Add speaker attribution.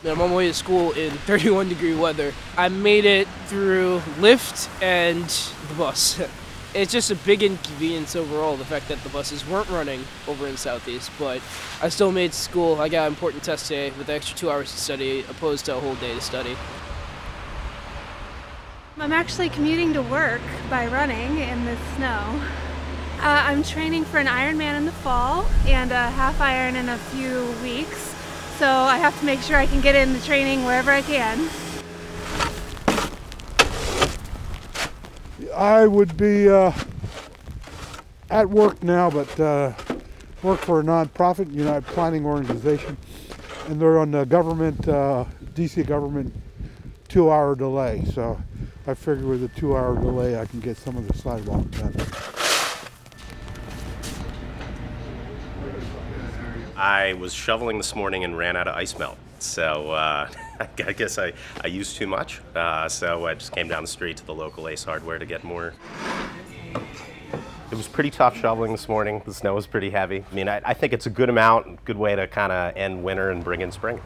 Speaker 1: I'm on my way to school in 31-degree weather. I made it through Lyft and the bus. It's just a big inconvenience overall, the fact that the buses weren't running over in Southeast, but I still made school. I got an important test today with the extra 2 hours to study, opposed to a whole day to study.
Speaker 2: I'm actually commuting to work by running in the snow. I'm training for an Ironman in the fall and a half Iron in a few weeks, so I have to make sure I can get in the training wherever I can.
Speaker 3: I would be at work now, but work for a nonprofit, planning organization, and they're on the government, DC government 2-hour delay. So I figured with a 2-hour delay, I can get some of the sidewalk done.
Speaker 4: I was shoveling this morning and ran out of ice melt. So I guess I used too much. So I just came down the street to the local Ace Hardware to get more. It was pretty tough shoveling this morning. The snow was pretty heavy. I mean, I think it's a good amount, good way to kind of end winter and bring in spring.